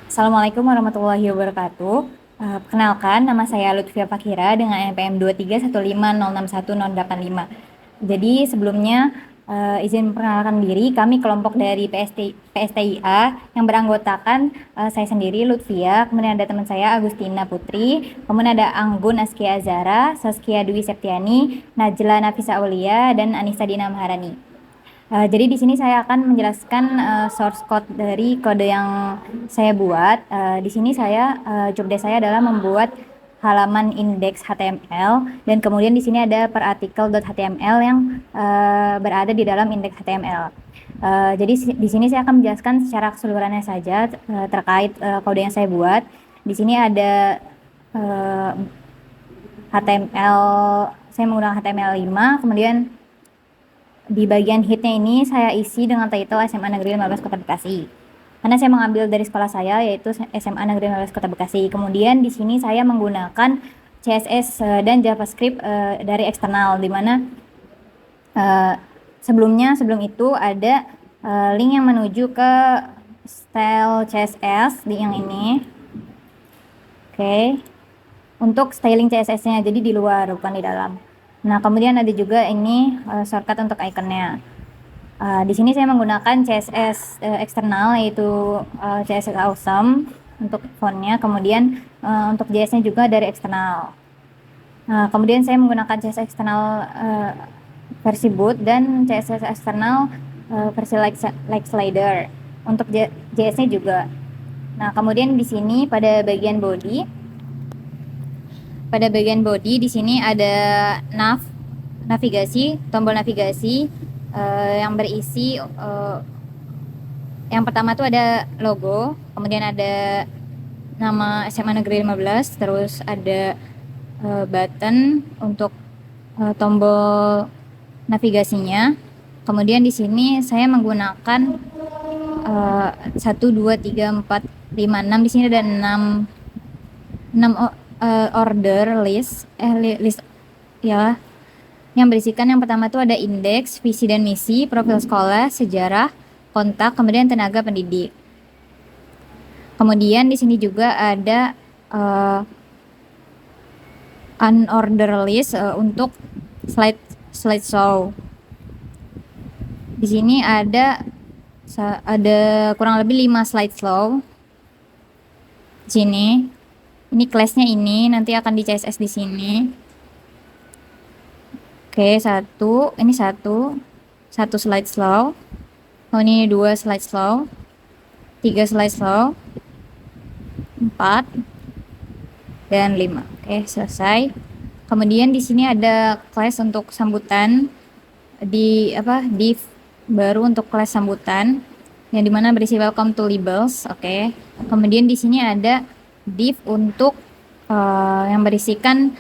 Assalamualaikum warahmatullahi wabarakatuh. Perkenalkan, nama saya Lutfia Fakira dengan NPM 231506185. Jadi sebelumnya izin memperkenalkan diri, kami kelompok dari PSTIA yang beranggotakan saya sendiri Lutfia, kemudian ada teman saya Agustina Putri, kemudian ada Anggun Askia Azara, Saskia Dwi Septiani, Najla Nafisa Aulia, dan Anissa Dina Maharani. Jadi di sini saya akan menjelaskan source code dari kode yang saya buat. Di sini job desk saya adalah membuat halaman indeks HTML dan kemudian di sini ada perartikel.html yang berada di dalam indeks HTML. Jadi di sini saya akan menjelaskan secara keseluruhannya saja terkait kode yang saya buat. Di sini ada HTML, saya menggunakan HTML5, kemudian di bagian headnya ini saya isi dengan title SMA Negeri 15 Kota Bekasi. Karena saya mengambil dari sekolah saya yaitu SMA Negeri 15 Kota Bekasi. Kemudian di sini saya menggunakan CSS dan JavaScript dari eksternal, di mana sebelum itu ada link yang menuju ke style CSS di yang ini. Oke. Untuk styling CSS-nya, jadi di luar bukan di dalam. Nah, kemudian ada juga ini shortcut untuk ikonnya. Di sini saya menggunakan CSS eksternal yaitu CSS Awesome untuk fontnya, kemudian untuk JS-nya juga dari eksternal. Kemudian saya menggunakan CSS eksternal versi boot dan CSS eksternal versi like slider untuk JS-nya juga. Nah, kemudian di sini pada bagian body di sini ada navigasi, tombol navigasi yang berisi yang pertama tuh ada logo, kemudian ada nama SMA Negeri 15, terus ada button untuk tombol navigasinya. Kemudian di sini saya menggunakan 1 2 3 4 5 6, di sini ada 6 order list ya, yang berisikan yang pertama itu ada indeks, visi dan misi, profil sekolah, sejarah, kontak, kemudian tenaga pendidik. Kemudian di sini juga ada unorder list untuk slideshow. Di sini ada kurang lebih 5 slideshow. Di sini ini kelasnya ini nanti akan di CSS di sini. Oke, ini satu slideshow. Oh, ini 2 slideshow, 3 slideshow, 4 dan 5. Oke, selesai. Kemudian di sini ada kelas untuk sambutan div baru untuk kelas sambutan yang dimana berisi welcome to labels. Oke. Kemudian di sini ada div untuk yang berisikan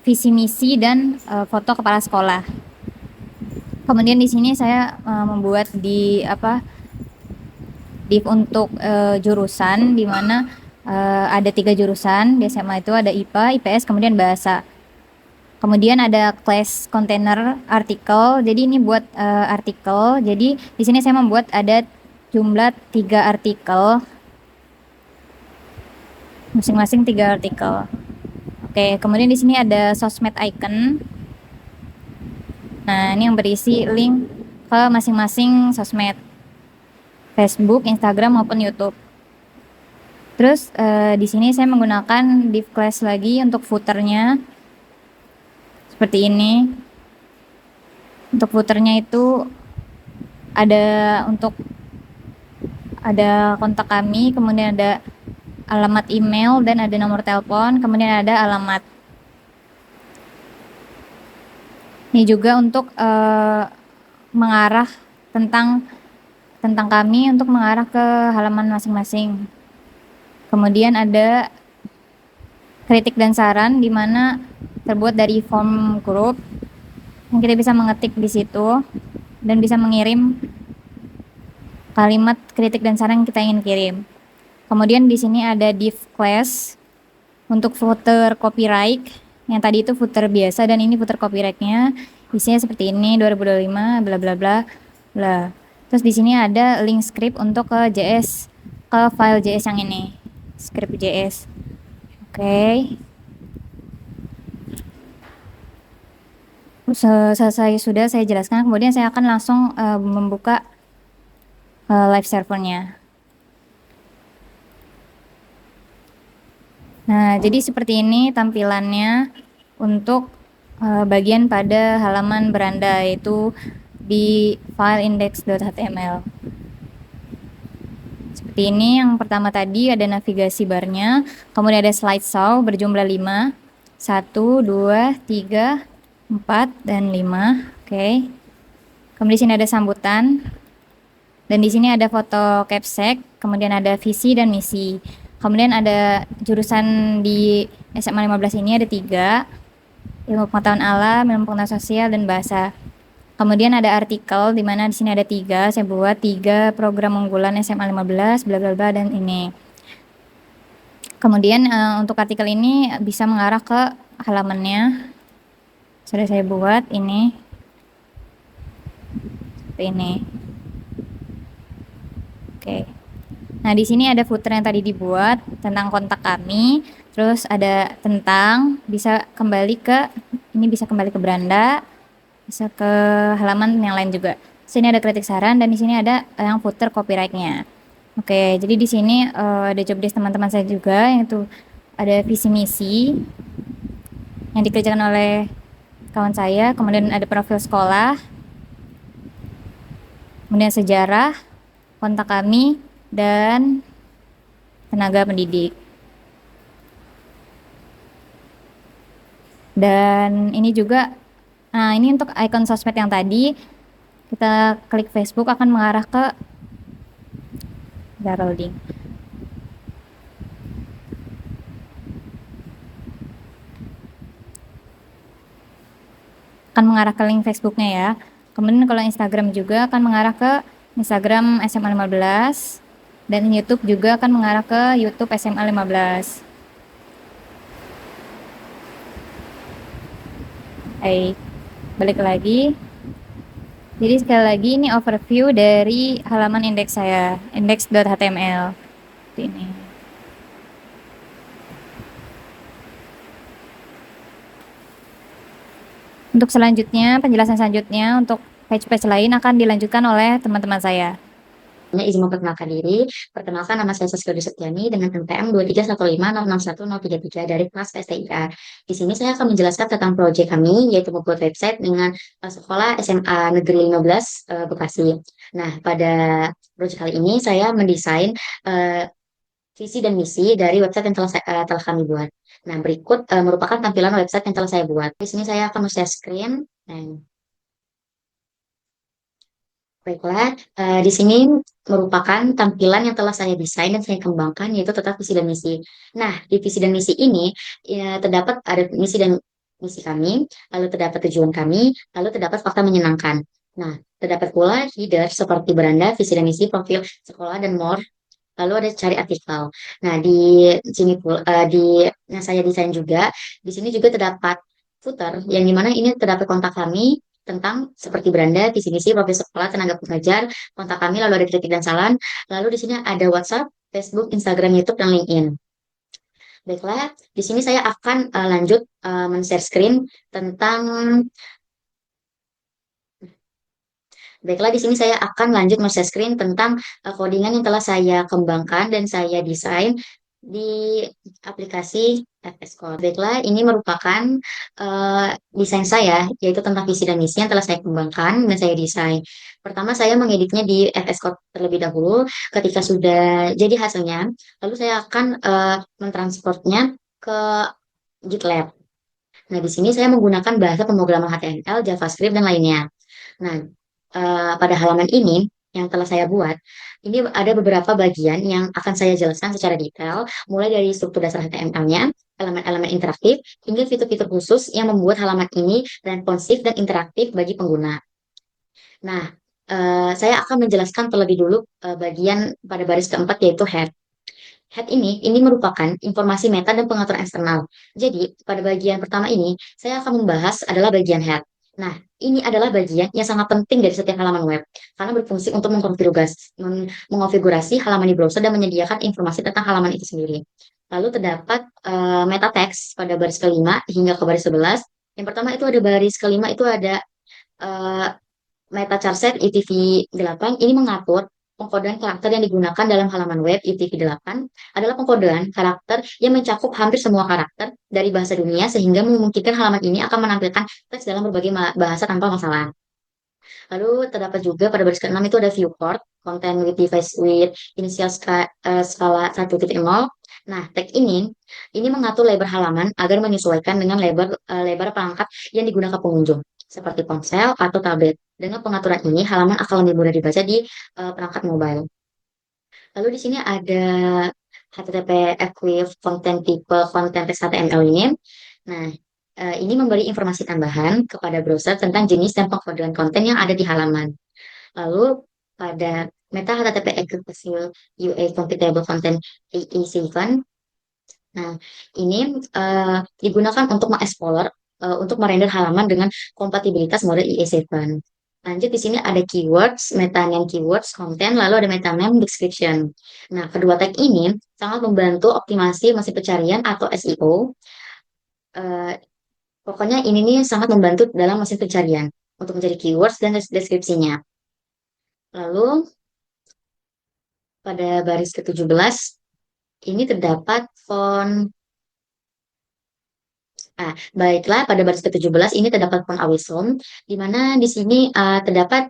visi misi dan foto kepala sekolah. Kemudian di sini saya membuat div untuk jurusan, di mana ada 3 jurusan di SMA itu, ada IPA, IPS, kemudian bahasa. Kemudian ada class container artikel. Jadi ini buat artikel. Jadi di sini saya membuat ada jumlah 3 artikel. Masing-masing 3 artikel. Oke, kemudian di sini ada sosmed icon. Nah, ini yang berisi link ke masing-masing sosmed, Facebook, Instagram maupun YouTube. Terus di sini saya menggunakan div class lagi untuk footernya seperti ini. Untuk footernya itu ada kontak kami, kemudian ada alamat email dan ada nomor telepon, kemudian ada alamat. Ini juga untuk mengarah tentang kami, untuk mengarah ke halaman masing-masing. Kemudian ada kritik dan saran, di mana terbuat dari form group yang kita bisa mengetik di situ dan bisa mengirim kalimat kritik dan saran yang kita ingin kirim. Kemudian di sini ada div class untuk footer copyright. Yang tadi itu footer biasa dan ini footer copyright-nya. Isinya seperti ini, 2025 bla bla bla bla. Terus di sini ada link script untuk ke file JS yang ini. Script.js. Oke. Selesai sudah saya jelaskan, kemudian saya akan langsung membuka live servernya. Nah, jadi seperti ini tampilannya untuk bagian pada halaman beranda, yaitu di file index.html. Seperti ini, yang pertama tadi ada navigasi barnya, kemudian ada slideshow berjumlah 5, 1, 2, 3, 4, dan 5. Oke. Kemudian di sini ada sambutan, dan di sini ada foto capsek, kemudian ada visi dan misi. Kemudian ada jurusan di SMA 15 ini ada 3, ilmu pengetahuan alam, ilmu pengetahuan sosial, dan bahasa. Kemudian ada artikel, di mana di sini ada 3, saya buat 3 program unggulan SMA 15, bla bla bla, dan ini. Kemudian untuk artikel ini bisa mengarah ke halamannya. Sudah saya buat ini. Seperti ini. Oke. Nah, di sini ada footer yang tadi dibuat tentang kontak kami, terus ada tentang, bisa kembali ke beranda, bisa ke halaman yang lain juga. Sini ada kritik saran, dan di sini ada yang footer copyright-nya. Oke, jadi di sini ada job desk teman-teman saya juga, yang itu ada visi misi yang dikerjakan oleh kawan saya, kemudian ada profil sekolah, kemudian sejarah, kontak kami, dan tenaga pendidik. Dan ini juga, nah ini untuk icon sosmed yang tadi, kita klik Facebook akan mengarah ke loading. Akan mengarah ke link Facebooknya ya. Kemudian kalau Instagram juga akan mengarah ke Instagram SMA 15, dan YouTube juga akan mengarah ke YouTube SMA 15. Baik, balik lagi. Jadi sekali lagi ini overview dari halaman indeks saya, index.html. Ini. Untuk selanjutnya, penjelasan selanjutnya untuk page-page lain akan dilanjutkan oleh teman-teman saya. Izin memperkenalkan diri. Perkenalkan, nama saya Saskia Septiani dengan NPM 231506133 dari kelas PSTIA. Di sini saya akan menjelaskan tentang proyek kami, yaitu membuat website dengan sekolah SMA Negeri 15 Bekasi. Nah, pada proyek kali ini saya mendesain visi dan misi dari website yang telah kami buat. Nah, berikut merupakan tampilan website yang telah saya buat. Di sini saya akan share screen. Baiklah, di sini merupakan tampilan yang telah saya desain dan saya kembangkan, yaitu tentang visi dan misi. Nah, di visi dan misi ini ya, terdapat ada misi kami, lalu terdapat tujuan kami, lalu terdapat fakta menyenangkan. Nah, terdapat pula header seperti beranda, visi dan misi, profil sekolah, dan more. Lalu ada cari artikel. Nah, di sini pula, yang saya desain juga, di sini juga terdapat footer, yang dimana ini terdapat kontak kami, tentang seperti beranda, visi misi, profil sekolah, tenaga pengajar, kontak kami, lalu ada kritik dan saran, lalu di sini ada WhatsApp, Facebook, Instagram, YouTube, dan LinkedIn. Baiklah, di sini saya akan lanjut men-share screen tentang Baiklah, di sini saya akan lanjut men-share screen tentang codingan yang telah saya kembangkan dan saya desain di aplikasi FS Code. Baiklah, ini merupakan desain saya, yaitu tentang visi dan misi yang telah saya kembangkan dan saya desain. Pertama, saya mengeditnya di FS Code terlebih dahulu. Ketika sudah jadi hasilnya, lalu saya akan mentransportnya ke GitLab. Nah, di sini saya menggunakan bahasa pemrograman HTML, JavaScript, dan lainnya. Nah, pada halaman ini yang telah saya buat, ini ada beberapa bagian yang akan saya jelaskan secara detail, mulai dari struktur dasar HTML-nya, elemen-elemen interaktif, hingga fitur-fitur khusus yang membuat halaman ini responsif dan interaktif bagi pengguna. Nah, saya akan menjelaskan terlebih dulu bagian pada baris keempat, yaitu head. Head ini merupakan informasi meta dan pengaturan eksternal. Jadi, pada bagian pertama ini, saya akan membahas adalah bagian head. Nah, ini adalah bagian yang sangat penting dari setiap halaman web karena berfungsi untuk mengonfigurasi halaman di browser dan menyediakan informasi tentang halaman itu sendiri. Lalu terdapat meta text pada baris kelima hingga ke baris 11. Yang pertama itu ada baris kelima itu ada eh, meta charset ITV8. Ini mengatur pengkodean karakter yang digunakan dalam halaman web. ITV8 adalah pengkodean karakter yang mencakup hampir semua karakter dari bahasa dunia sehingga memungkinkan halaman ini akan menampilkan teks dalam berbagai bahasa tanpa masalah. Lalu terdapat juga pada baris ke-6 itu ada viewport, content with device with initial skala 1.0. Nah, tag ini mengatur lebar halaman agar menyesuaikan dengan lebar perangkat yang digunakan pengunjung, seperti ponsel atau tablet. Dengan pengaturan ini, halaman akan lebih mudah dibaca di perangkat mobile. Lalu di sini ada HTTP equiv content type content text HTML ini. Nah, ini memberi informasi tambahan kepada browser tentang jenis dan pengkodean konten yang ada di halaman. Lalu pada meta HTTP equivalent UA compatible content EE7. Nah, ini digunakan untuk mengexplore untuk merender halaman dengan kompatibilitas mode EE7. Lanjut di sini ada keywords, meta name keywords, konten, lalu ada meta name description. Nah, kedua tag ini sangat membantu optimasi mesin pencarian atau SEO. Eh, Pokoknya ini nih sangat membantu dalam mesin pencarian untuk mencari keywords dan deskripsinya. Lalu pada baris ke-17 ini terdapat font. Baiklah, pada baris ke-17 ini terdapat font Awesome, di mana di sini terdapat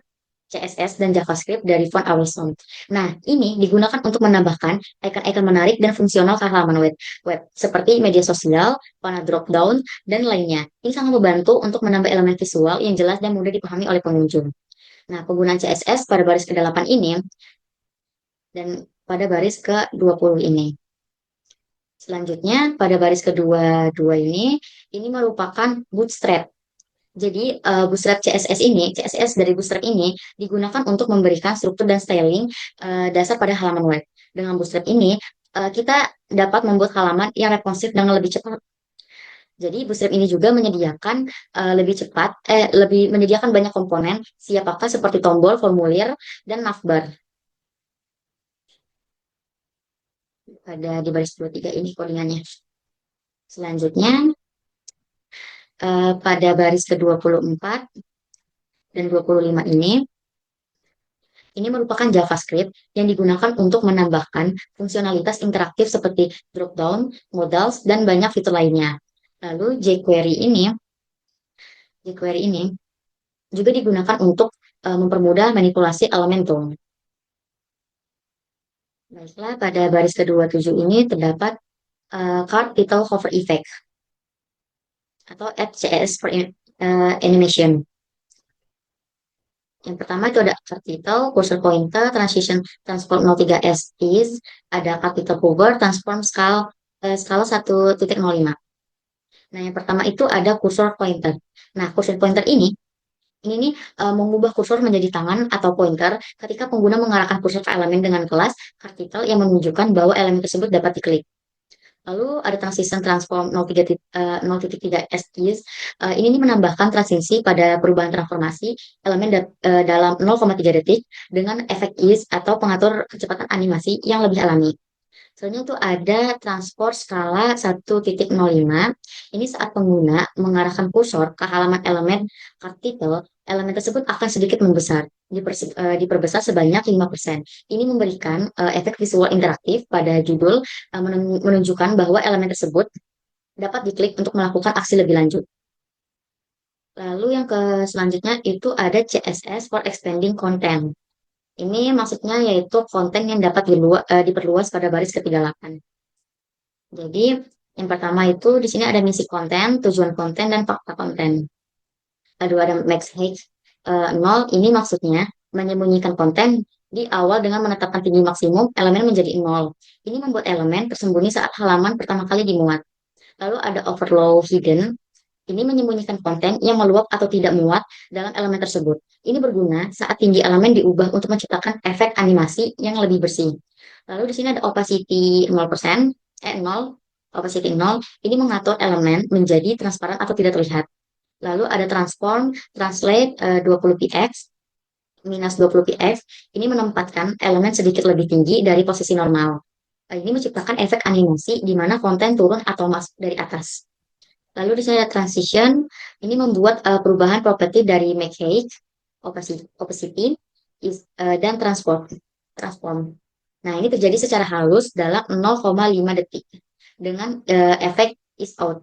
CSS dan JavaScript dari font Awesome. Nah, ini digunakan untuk menambahkan icon-icon menarik dan fungsional ke halaman web seperti media sosial, panel drop-down, dan lainnya. Ini sangat membantu untuk menambah elemen visual yang jelas dan mudah dipahami oleh pengunjung. Nah, penggunaan CSS pada baris ke-8 ini dan pada baris ke-20 ini. Selanjutnya, pada baris kedua dua ini merupakan bootstrap. Jadi, bootstrap CSS dari bootstrap ini digunakan untuk memberikan struktur dan styling dasar pada halaman web. Dengan bootstrap ini, kita dapat membuat halaman yang responsif dengan lebih cepat. Jadi, bootstrap ini juga menyediakan lebih menyediakan banyak komponen siap pakai seperti tombol, formulir, dan navbar. Ada di baris 23 ini codingannya. Selanjutnya, pada baris ke-24 dan 25 ini merupakan JavaScript yang digunakan untuk menambahkan fungsionalitas interaktif seperti drop-down, modals, dan banyak fitur lainnya. Lalu jQuery ini juga digunakan untuk mempermudah manipulasi elemen tone. Baiklah, pada baris ke-27 ini terdapat card title hover effect atau add CSS for animation. Yang pertama itu ada card title, cursor pointer, transition transform 03 as is, ada card title hover, transform skala 1.05. Nah, yang pertama itu ada cursor pointer. Nah, cursor pointer ini nih mengubah kursor menjadi tangan atau pointer ketika pengguna mengarahkan kursor ke elemen dengan kelas card title yang menunjukkan bahwa elemen tersebut dapat diklik. Lalu ada transition transform 0.3 as is. Ini nih menambahkan transisi pada perubahan transformasi elemen dalam 0,3 detik dengan efek ease atau pengatur kecepatan animasi yang lebih alami. Selanjutnya itu ada transport skala 1.05. Ini saat pengguna mengarahkan kursor ke halaman elemen partikel, elemen tersebut akan sedikit membesar, diperbesar sebanyak 5%. Ini memberikan efek visual interaktif pada judul, menunjukkan bahwa elemen tersebut dapat diklik untuk melakukan aksi lebih lanjut. Lalu yang selanjutnya itu ada CSS for expanding content. Ini maksudnya yaitu konten yang dapat diperluas pada baris ke-38. Jadi, yang pertama itu di sini ada misi konten, tujuan konten, dan fakta konten. Lalu ada max height 0, ini maksudnya menyembunyikan konten di awal dengan menetapkan tinggi maksimum elemen menjadi 0. Ini membuat elemen tersembunyi saat halaman pertama kali dimuat. Lalu ada overflow hidden, ini menyembunyikan konten yang meluap atau tidak muat dalam elemen tersebut. Ini berguna saat tinggi elemen diubah untuk menciptakan efek animasi yang lebih bersih. Lalu di sini ada opacity 0%, 0, opacity 0, ini mengatur elemen menjadi transparan atau tidak terlihat. Lalu ada transform, translate 20px, minus 20px. Ini menempatkan elemen sedikit lebih tinggi dari posisi normal. Ini menciptakan efek animasi di mana konten turun atau masuk dari atas. Lalu di sini ada transition, ini membuat perubahan properti dari make opacity, dan transform. Nah, ini terjadi secara halus dalam 0,5 detik dengan efek is out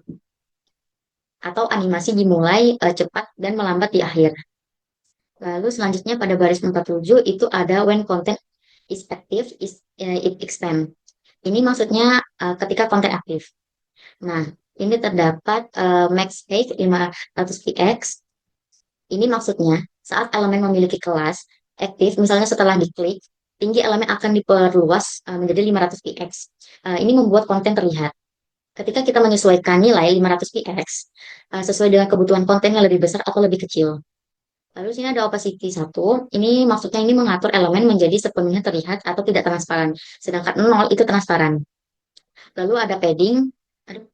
atau animasi dimulai cepat dan melambat di akhir. Lalu selanjutnya pada baris 47 itu ada when content is active, it expand. Ini maksudnya ketika konten aktif. Nah, ini terdapat max height 500px. Ini maksudnya saat elemen memiliki kelas aktif, misalnya setelah diklik, tinggi elemen akan diperluas menjadi 500px. Ini membuat konten terlihat. Ketika kita menyesuaikan nilai 500px sesuai dengan kebutuhan konten yang lebih besar atau lebih kecil. Lalu sini ada opacity 1. Ini maksudnya ini mengatur elemen menjadi sepenuhnya terlihat atau tidak transparan. Sedangkan 0 itu transparan. Lalu ada padding. Aduh,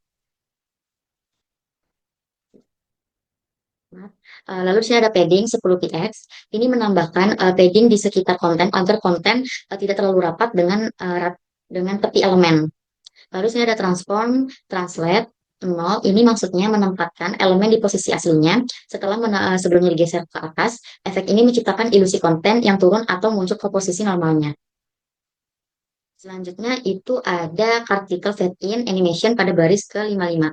maaf. Lalu di sini ada padding 10px. Ini menambahkan padding di sekitar konten agar konten tidak terlalu rapat dengan tepi elemen. Lalu sini ada transform, translate, 0. Ini maksudnya menempatkan elemen di posisi aslinya setelah sebelumnya digeser ke atas. Efek ini menciptakan ilusi konten yang turun atau muncul ke posisi normalnya. Selanjutnya itu ada particle fade in animation pada baris ke-55.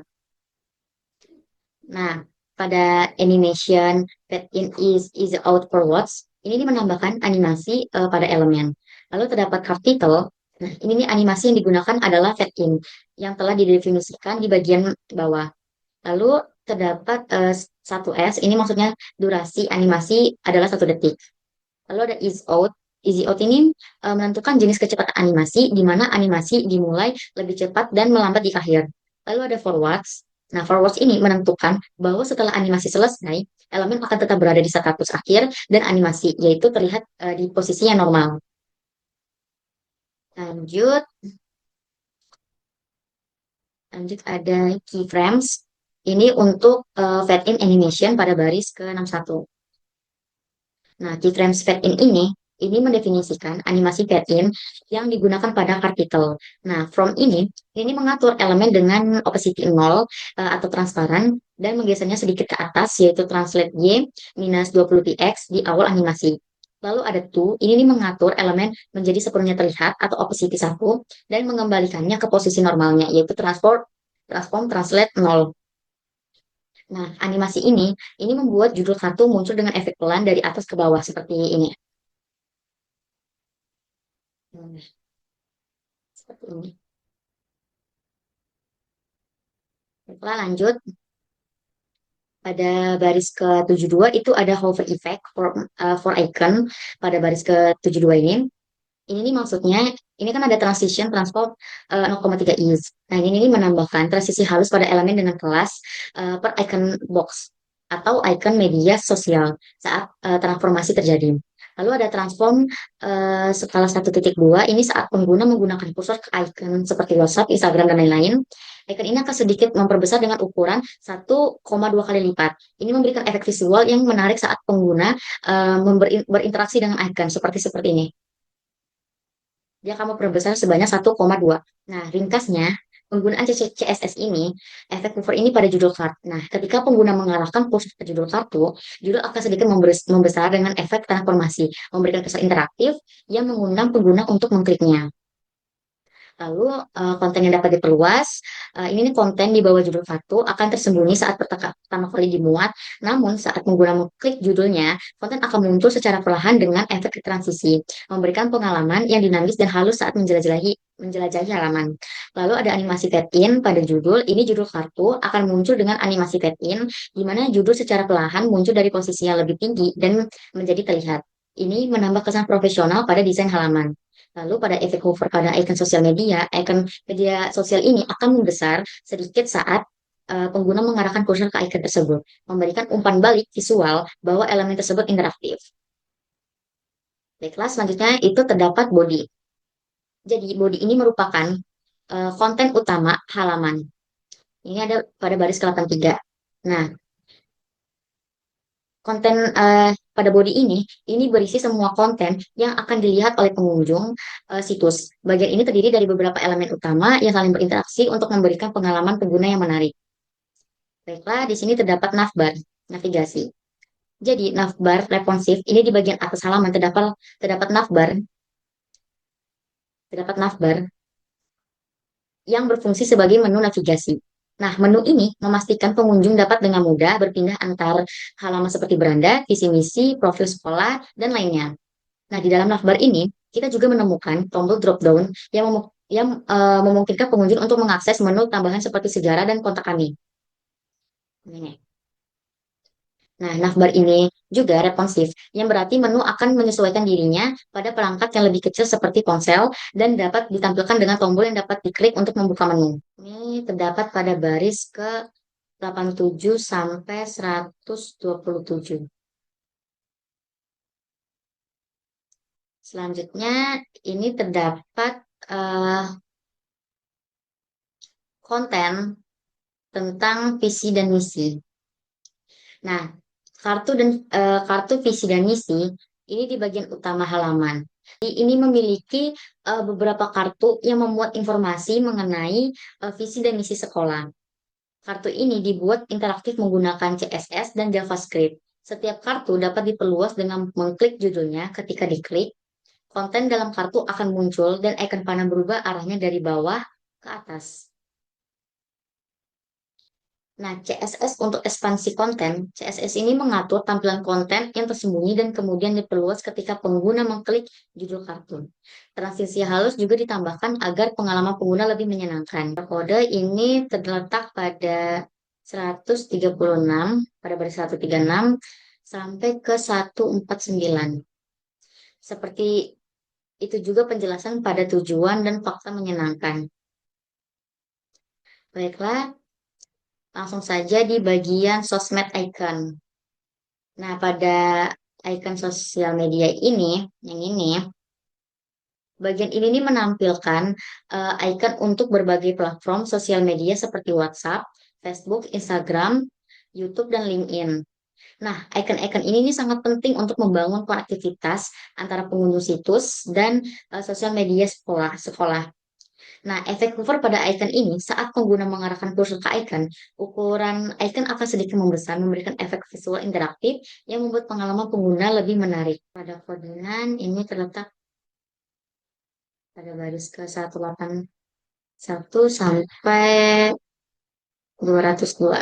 Nah, pada animation fade in is out forwards, ini menambahkan animasi pada elemen. Lalu terdapat particle. Nah, ini nih animasi yang digunakan adalah fade in yang telah didefinisikan di bagian bawah. Lalu terdapat 1S, ini maksudnya durasi animasi adalah 1 detik. Lalu ada ease out. Easy out ini menentukan jenis kecepatan animasi, di mana animasi dimulai lebih cepat dan melambat di akhir. Lalu ada forwards. Nah, forwards ini menentukan bahwa setelah animasi selesai, elemen akan tetap berada di status akhir dan animasi, yaitu terlihat di posisi yang normal. Lanjut, lanjut ada keyframes. Ini untuk fade in animation pada baris ke-61. Nah, keyframes fade-in ini mendefinisikan animasi fade-in yang digunakan pada partikel. Nah, from ini mengatur elemen dengan opacity 0 atau transparan dan menggesernya sedikit ke atas, yaitu translate Y minus 20px di awal animasi. Lalu ada to, ini mengatur elemen menjadi sepenuhnya terlihat atau opacity 1 dan mengembalikannya ke posisi normalnya, yaitu transform translate 0. Nah, animasi ini membuat judul kartu muncul dengan efek pelan dari atas ke bawah seperti ini. Nah, seperti ini. Setelah lanjut, pada baris ke-72 itu ada hover effect for icon pada baris ke-72 ini. Ini nih maksudnya, ini kan ada transition transform 0,3 inch. Nah, ini menambahkan transisi halus pada elemen dengan kelas per icon box atau icon media sosial saat transformasi terjadi. Lalu ada transform skala 1.2, ini saat pengguna menggunakan kursor ke icon seperti WhatsApp, Instagram, dan lain-lain. Icon ini akan sedikit memperbesar dengan ukuran 1,2 kali lipat. Ini memberikan efek visual yang menarik saat pengguna berinteraksi dengan icon seperti ini. Dia akan memperbesar sebanyak 1,2. Nah, ringkasnya, penggunaan CSS ini, efek hover ini pada judul kartu. Nah, ketika pengguna mengarahkan kursor ke judul kartu, judul akan sedikit membesar dengan efek transformasi, memberikan kesan interaktif yang mengundang pengguna untuk mengkliknya. Lalu konten yang dapat diperluas, ini nih konten di bawah judul kartu akan tersembunyi saat pertama kali dimuat, namun saat pengguna mengklik judulnya, konten akan muncul secara perlahan dengan efek transisi, memberikan pengalaman yang dinamis dan halus saat menjelajahi halaman. Lalu ada animasi fade-in pada judul, ini judul kartu akan muncul dengan animasi fade-in, di mana judul secara perlahan muncul dari posisi yang lebih tinggi dan menjadi terlihat. Ini menambah kesan profesional pada desain halaman. Lalu pada efek hover pada icon media sosial ini akan membesar sedikit saat pengguna mengarahkan kursor ke icon tersebut, memberikan umpan balik visual bahwa elemen tersebut interaktif. Baiklah, selanjutnya itu terdapat body. Jadi body ini merupakan konten utama halaman. Ini ada pada baris ke-83. Nah, Konten pada body ini berisi semua konten yang akan dilihat oleh pengunjung situs. Bagian ini terdiri dari beberapa elemen utama yang saling berinteraksi untuk memberikan pengalaman pengguna yang menarik. Baiklah, di sini terdapat navbar, navigasi. Jadi, navbar responsif ini di bagian atas halaman terdapat navbar yang berfungsi sebagai menu navigasi. Nah, menu ini memastikan pengunjung dapat dengan mudah berpindah antar halaman seperti beranda, visi misi, profil sekolah, dan lainnya. Nah, di dalam navbar ini, kita juga menemukan tombol drop down yang memungkinkan pengunjung untuk mengakses menu tambahan seperti sejarah dan kontak kami. Ini. Nah, navbar ini juga responsif, yang berarti menu akan menyesuaikan dirinya pada perangkat yang lebih kecil seperti ponsel dan dapat ditampilkan dengan tombol yang dapat diklik untuk membuka menu. Ini terdapat pada baris ke 87 sampai 127. Selanjutnya, ini terdapat eh, konten tentang visi dan misi. Nah, kartu visi dan misi ini di bagian utama halaman. Ini memiliki beberapa kartu yang memuat informasi mengenai visi dan misi sekolah. Kartu ini dibuat interaktif menggunakan CSS dan JavaScript. Setiap kartu dapat diperluas dengan mengklik judulnya. Ketika diklik, konten dalam kartu akan muncul dan icon panah berubah arahnya dari bawah ke atas. Nah, CSS untuk ekspansi konten. CSS ini mengatur tampilan konten yang tersembunyi dan kemudian diperluas ketika pengguna mengklik judul kartun. Transisi halus juga ditambahkan agar pengalaman pengguna lebih menyenangkan. Kode ini terletak pada 136, pada baris 136 sampai ke 149. Seperti itu juga penjelasan pada tujuan dan fakta menyenangkan. Baiklah, langsung saja di bagian sosmed icon. Nah, pada icon sosial media ini, yang ini, bagian ini nih menampilkan icon untuk berbagai platform sosial media seperti WhatsApp, Facebook, Instagram, YouTube, dan LinkedIn. Nah, icon-icon ini nih sangat penting untuk membangun konektivitas antara pengunjung situs dan sosial media sekolah. Nah, efek hover pada icon ini saat pengguna mengarahkan kursor ke icon, ukuran icon akan sedikit membesar, memberikan efek visual interaktif yang membuat pengalaman pengguna lebih menarik. Pada kodenan ini terletak pada baris ke 181 sampai 202.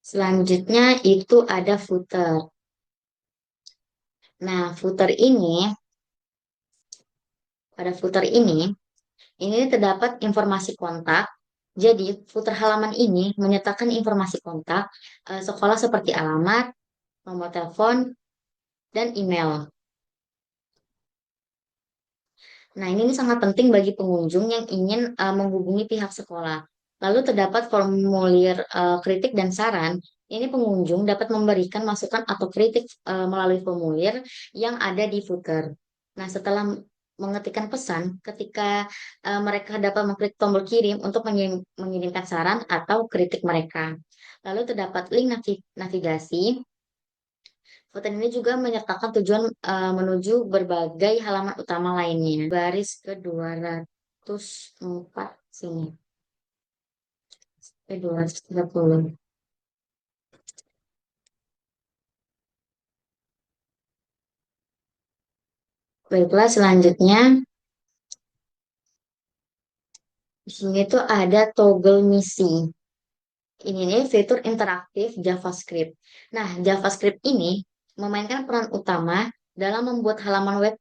Selanjutnya itu ada footer. Nah, pada footer ini terdapat informasi kontak. Jadi, footer halaman ini menyertakan informasi kontak sekolah seperti alamat, nomor telepon, dan email. Nah, ini sangat penting bagi pengunjung yang ingin menghubungi pihak sekolah. Lalu terdapat formulir kritik dan saran. Ini pengunjung dapat memberikan masukan atau kritik melalui formulir yang ada di footer. Nah, setelah mengetikkan pesan, ketika mereka dapat mengklik tombol kirim untuk mengirimkan saran atau kritik mereka. Lalu terdapat link navigasi. Foto ini juga menyertakan tujuan menuju berbagai halaman utama lainnya. Baris ke 204 sini. Ke 230. Baiklah, selanjutnya di sini tuh ada toggle misi. Ini nih fitur interaktif JavaScript. Nah, JavaScript ini memainkan peran utama dalam membuat halaman web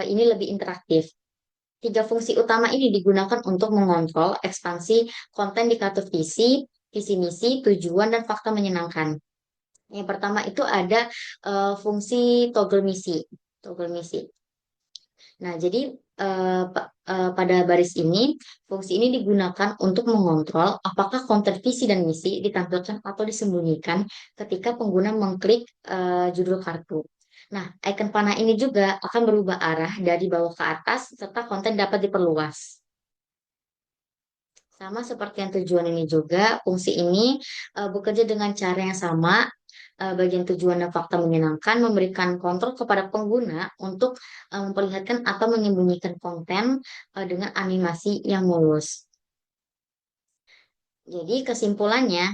ini lebih interaktif. Tiga fungsi utama ini digunakan untuk mengontrol ekspansi konten di kartu visi misi, tujuan, dan fakta menyenangkan. Yang pertama itu ada fungsi toggle misi. Toggle misi. Nah, jadi pada baris ini, fungsi ini digunakan untuk mengontrol apakah konten visi dan misi ditampilkan atau disembunyikan ketika pengguna mengklik judul kartu. Nah, icon panah ini juga akan berubah arah dari bawah ke atas serta konten dapat diperluas. Sama seperti yang tujuan ini juga, fungsi ini bekerja dengan cara yang sama. Bagian tujuan dan fakta menyenangkan, memberikan kontrol kepada pengguna untuk memperlihatkan atau menyembunyikan konten dengan animasi yang mulus. Jadi kesimpulannya,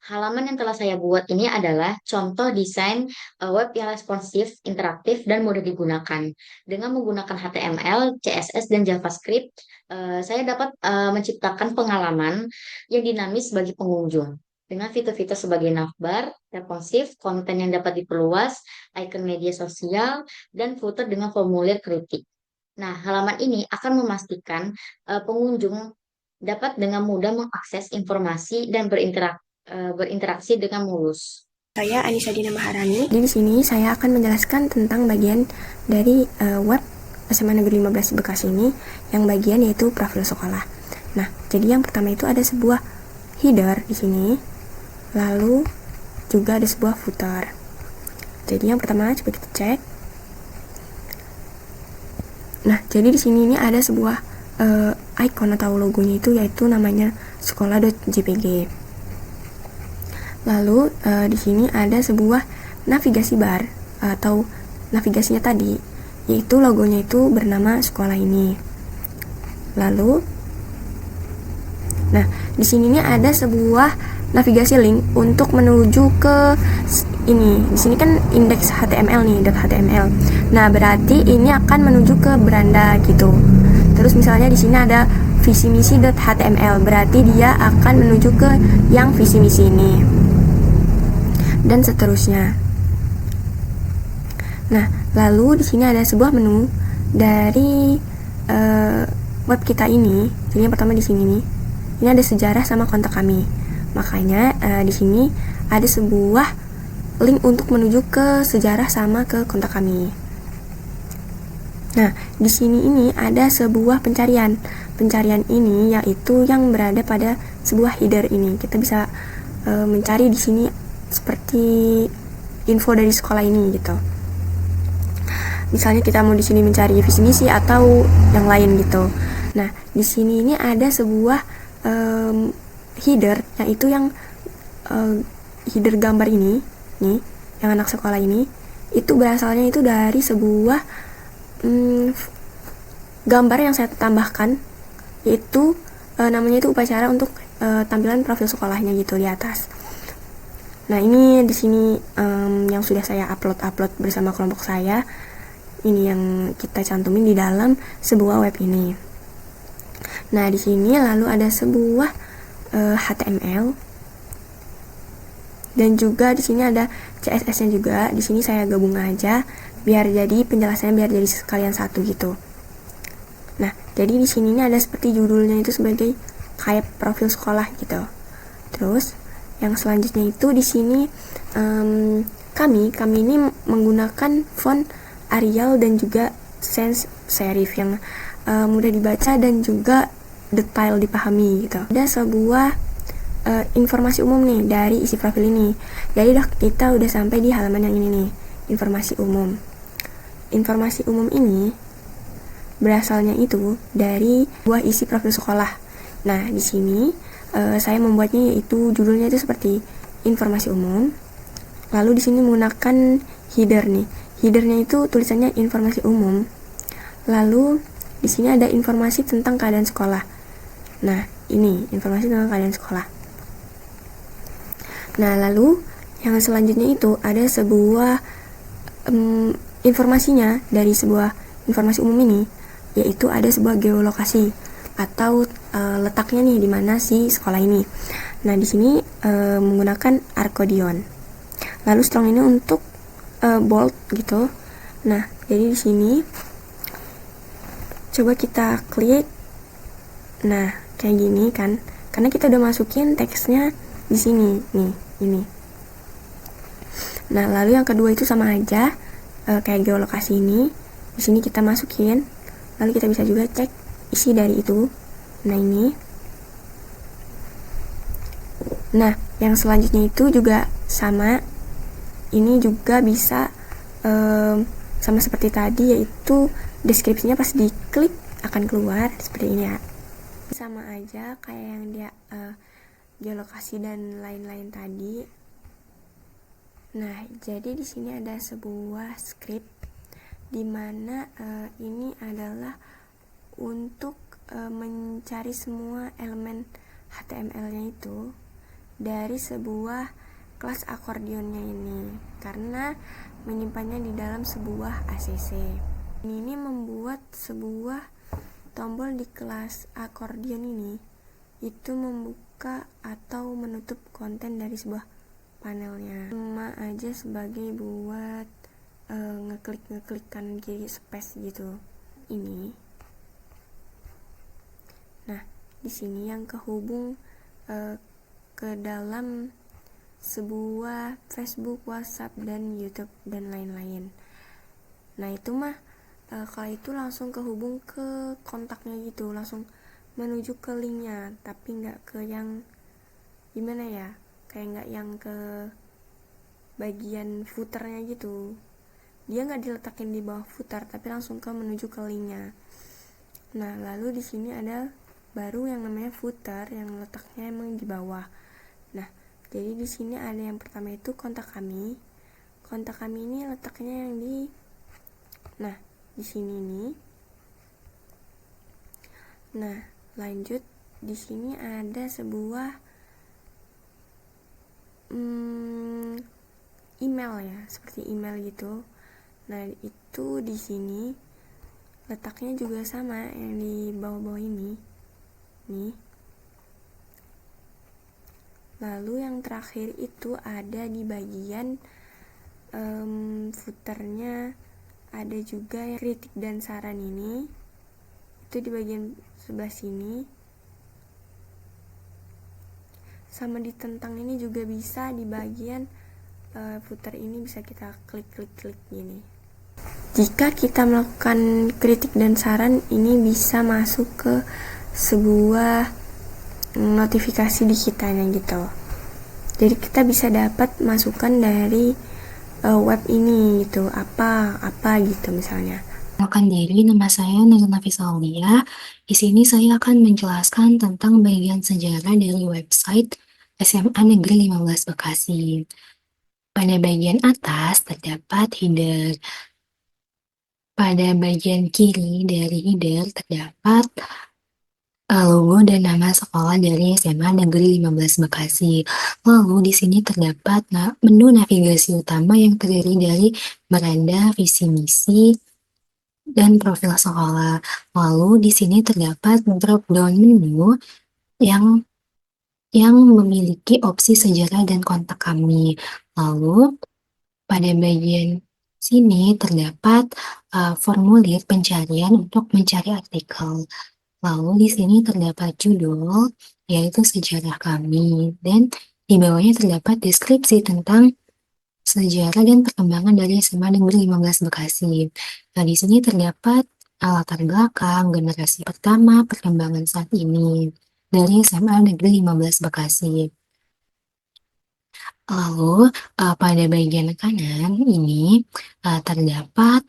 halaman yang telah saya buat ini adalah contoh desain web yang responsif, interaktif, dan mudah digunakan. Dengan menggunakan HTML, CSS, dan JavaScript, saya dapat menciptakan pengalaman yang dinamis bagi pengunjung. Dengan fitur-fitur sebagai navbar, responsif, konten yang dapat diperluas, icon media sosial, dan footer dengan formulir kritik. Nah, halaman ini akan memastikan pengunjung dapat dengan mudah mengakses informasi dan berinteraksi dengan mulus. Saya Anissa Dina Maharani. Jadi di sini saya akan menjelaskan tentang bagian dari web SMA Negeri 15 Bekasi ini, yang bagian yaitu profil sekolah. Nah, jadi yang pertama itu ada sebuah header di sini, lalu juga ada sebuah footer. Jadi yang pertama coba kita cek. Nah, jadi di sini ini ada sebuah icon atau logonya itu, yaitu namanya sekolah.jpg. Lalu di sini ada sebuah navigasi bar atau navigasinya tadi, yaitu logonya itu bernama sekolah ini. Lalu, nah di sini ini ada sebuah navigasi link untuk menuju ke ini. Di sini kan indeks HTML nih, .html. Nah, berarti ini akan menuju ke beranda gitu. Terus misalnya di sini ada visi misi.html, berarti dia akan menuju ke yang visi misi ini. Dan seterusnya. Nah, lalu di sini ada sebuah menu dari web kita ini. Jadi yang pertama di sini nih. Ini ada sejarah sama kontak kami. Makanya di sini ada sebuah link untuk menuju ke sejarah sama ke kontak kami. Nah, di sini ini ada sebuah pencarian. Pencarian ini yaitu yang berada pada sebuah header ini. Kita bisa mencari di sini seperti info dari sekolah ini gitu. Misalnya kita mau di sini mencari visi misi atau yang lain gitu. Nah, di sini ini ada sebuah header, yaitu yang header gambar ini nih, yang anak sekolah ini itu berasalnya itu dari sebuah gambar yang saya tambahkan, yaitu namanya itu upacara untuk tampilan profil sekolahnya gitu di atas. Nah, ini di sini yang sudah saya upload bersama kelompok saya. Ini yang kita cantumin di dalam sebuah web ini. Nah, di sini lalu ada sebuah HTML, dan juga di sini ada CSS-nya juga. Di sini saya gabung aja biar jadi penjelasannya biar jadi sekalian satu gitu. Nah, jadi di sini ini ada seperti judulnya itu sebagai kayak profil sekolah gitu. Terus yang selanjutnya itu di sini kami ini menggunakan font Arial dan juga sans serif yang mudah dibaca dan juga detail dipahami gitu. Ada sebuah informasi umum nih dari isi profil ini. Jadi kita udah sampai di halaman yang ini nih, informasi umum. Informasi umum ini berasalnya itu dari buah isi profil sekolah. Nah, di sini saya membuatnya yaitu judulnya itu seperti informasi umum. Lalu di sini menggunakan header nih. Headernya itu tulisannya informasi umum. Lalu di sini ada informasi tentang keadaan sekolah. Nah, ini informasi tentang keadaan sekolah. Nah, lalu yang selanjutnya itu ada sebuah informasinya dari sebuah informasi umum ini, yaitu ada sebuah geolokasi atau letaknya nih di mana si sekolah ini. Nah, di sini menggunakan Arcodion. Lalu strong ini untuk bold gitu. Nah, jadi di sini coba kita klik. Nah, kayak gini kan. Karena kita udah masukin teksnya di sini nih, ini. Nah, lalu yang kedua itu sama aja kayak geolokasi ini. Di sini kita masukin. Lalu kita bisa juga cek isi dari itu. Nah, ini. Nah, yang selanjutnya itu juga sama. Ini juga bisa sama seperti tadi, yaitu deskripsinya pas diklik akan keluar seperti ini ya. sama aja kayak yang dia geolokasi dan lain-lain tadi. Nah, jadi di sini ada sebuah script di mana ini adalah untuk mencari semua elemen HTML-nya itu dari sebuah kelas akordionnya ini, karena menyimpannya di dalam sebuah ACC. Ini membuat sebuah tombol di kelas akordion ini itu membuka atau menutup konten dari sebuah panelnya, cuma aja sebagai buat ngeklik kiri space gitu ini. Nah, di sini yang kehubung ke dalam sebuah Facebook, WhatsApp, dan YouTube dan lain-lain. Nah, itu mah kalau itu langsung kehubung ke kontaknya gitu, langsung menuju ke linknya, tapi nggak ke yang gimana ya, kayak nggak yang ke bagian footernya gitu. Dia nggak diletakin di bawah footer, tapi langsung ke menuju ke linknya. Nah, lalu di sini ada baru yang namanya footer yang letaknya emang di bawah. Nah, jadi di sini ada yang pertama itu kontak kami. Kontak kami ini letaknya yang di, nah di sini nih. Nah, lanjut di sini ada sebuah email ya, seperti email gitu. Nah, itu di sini letaknya juga sama yang di bawah-bawah ini. Nih. Lalu yang terakhir itu ada di bagian footernya, ada juga yang kritik dan saran ini. Itu di bagian sebelah sini. Sama di tentang ini juga bisa di bagian footer ini bisa kita klik gini. Jika kita melakukan kritik dan saran, ini bisa masuk ke sebuah notifikasi di kitanya gitu. Jadi kita bisa dapat masukan dari web ini gitu, apa gitu misalnya. Perkenalkan diri, nama saya Nurul Nafisa Aulia. Di sini saya akan menjelaskan tentang bagian sejarah dari website SMA Negeri 15 Bekasi. Pada bagian atas terdapat header. Pada bagian kiri dari header terdapat logo dan nama sekolah dari SMA Negeri 15 Bekasi. Lalu di sini terdapat menu navigasi utama yang terdiri dari beranda, visi misi, dan profil sekolah. Lalu di sini terdapat drop down menu yang memiliki opsi sejarah dan kontak kami. Lalu pada bagian sini terdapat formulir pencarian untuk mencari artikel. Lalu di sini terdapat judul, yaitu sejarah kami, dan di bawahnya terdapat deskripsi tentang sejarah dan perkembangan dari SMA Negeri 15 Bekasi. Nah, di sini terdapat latar belakang, generasi pertama, perkembangan saat ini dari SMA Negeri 15 Bekasi. Lalu pada bagian kanan ini terdapat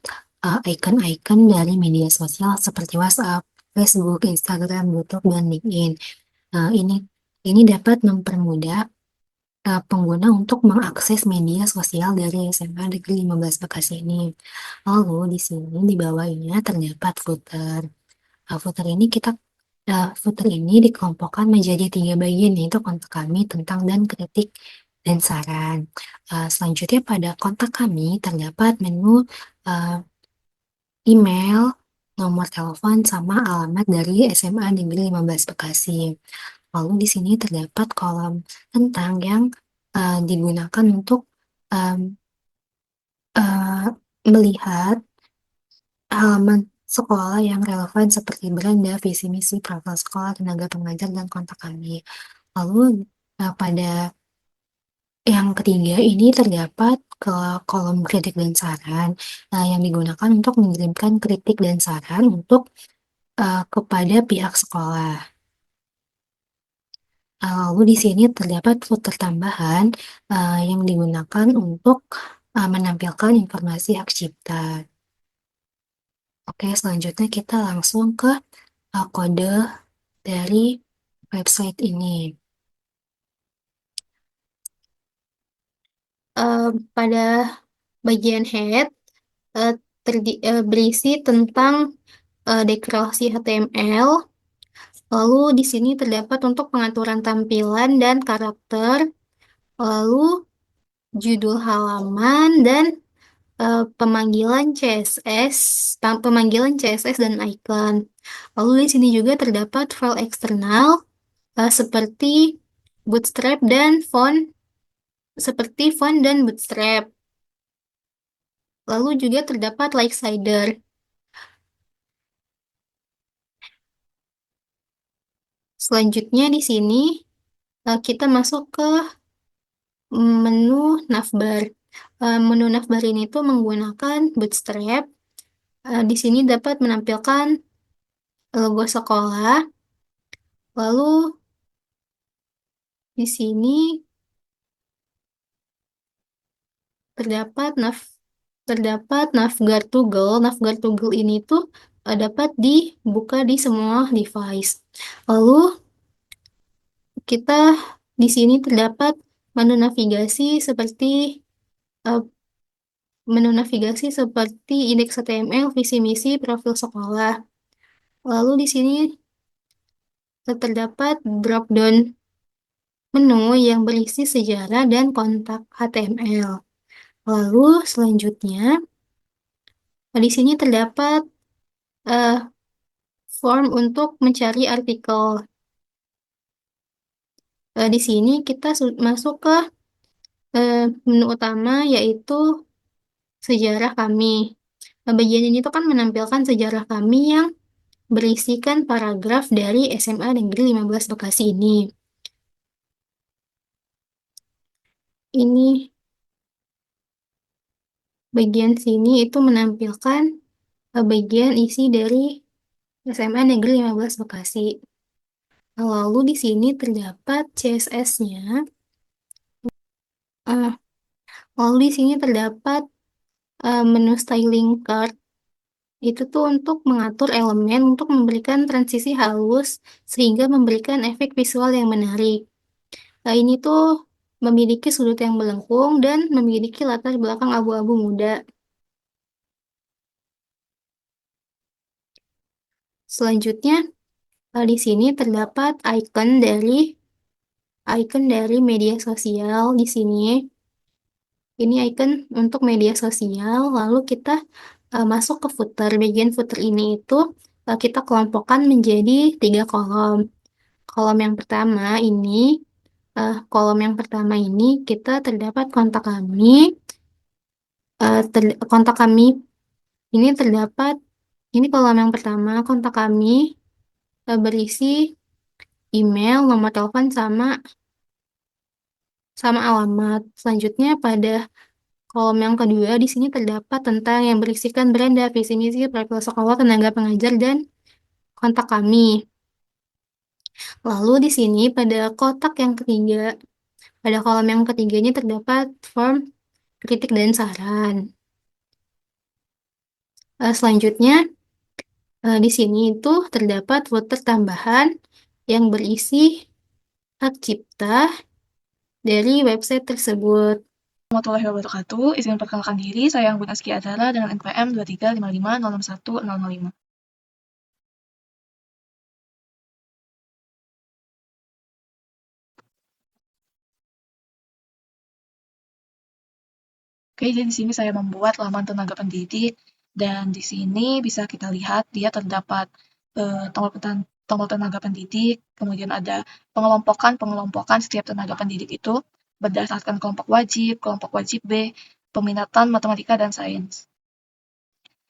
icon-icon dari media sosial seperti WhatsApp, Facebook, Instagram, YouTube, dan LinkedIn. Ini dapat mempermudah pengguna untuk mengakses media sosial dari SMA Negeri 15 Bekasi ini. Lalu di sini di bawahnya terdapat footer. Footer ini dikelompokkan menjadi 3 bagian, yaitu kontak kami, tentang, dan kritik dan saran. Selanjutnya pada kontak kami terdapat menu email, nomor telepon, sama alamat dari SMA Negeri 15 Bekasi. Lalu di sini terdapat kolom tentang yang digunakan untuk melihat halaman sekolah yang relevan seperti beranda, visi misi, profil sekolah, tenaga pengajar, dan kontak kami. Lalu pada yang ketiga ini terdapat ke kolom kritik dan saran yang digunakan untuk mengirimkan kritik dan saran untuk kepada pihak sekolah. Lalu di sini terdapat footer tambahan yang digunakan untuk menampilkan informasi hak cipta. Oke, selanjutnya kita langsung ke kode dari website ini. Pada bagian head berisi tentang deklarasi HTML. Lalu di sini terdapat untuk pengaturan tampilan dan karakter, lalu judul halaman dan pemanggilan CSS dan icon. Lalu di sini juga terdapat file eksternal seperti Bootstrap dan font dan Bootstrap. Lalu juga terdapat Likesider. Selanjutnya di sini kita masuk ke menu navbar. Menu navbar ini tuh menggunakan Bootstrap. Di sini dapat menampilkan logo sekolah. Lalu di sini terdapat Navbar Toggle. Navbar Toggle ini tuh dapat dibuka di semua device. Lalu kita di sini terdapat menu navigasi seperti indeks HTML, visi misi, profil sekolah. Lalu di sini terdapat drop-down menu yang berisi sejarah dan kontak HTML. Lalu selanjutnya di sini terdapat form untuk mencari artikel. Di sini kita masuk ke menu utama yaitu sejarah kami. Bagian ini tuh kan menampilkan sejarah kami yang berisikan paragraf dari SMA Negeri 15 Bekasi ini. Ini bagian sini itu menampilkan bagian isi dari SMA Negeri 15 Bekasi. Lalu di sini terdapat CSS-nya. Lalu di sini terdapat menu styling card. Itu tuh untuk mengatur elemen untuk memberikan transisi halus sehingga memberikan efek visual yang menarik. Ini tuh memiliki sudut yang melengkung dan memiliki latar belakang abu-abu muda. Selanjutnya di sini terdapat icon dari media sosial di sini. Ini icon untuk media sosial, lalu kita masuk ke footer. Bagian footer ini itu kita kelompokkan menjadi 3 kolom. Kolom yang pertama ini kita terdapat kontak kami. Kontak kami ini terdapat, ini kolom yang pertama, kontak kami berisi email, nomor telepon, sama alamat. Selanjutnya pada kolom yang kedua, di sini terdapat tentang yang berisikan beranda, visi misi, profil sekolah, tenaga pengajar, dan kontak kami. Lalu di sini pada kotak yang ketiga, pada kolom yang ketiganya terdapat form kritik dan saran. Selanjutnya di sini itu terdapat footer tambahan yang berisi hak cipta dari website tersebut. Warahmatullahi wabarakatuh. Izin perkenalkan diri, saya Anggun Aski Adara dengan NPM 235506105. Oke, jadi di sini saya membuat laman tenaga pendidik dan di sini bisa kita lihat dia terdapat tombol tenaga pendidik, kemudian ada pengelompokan setiap tenaga pendidik itu berdasarkan kelompok wajib B, peminatan matematika dan sains.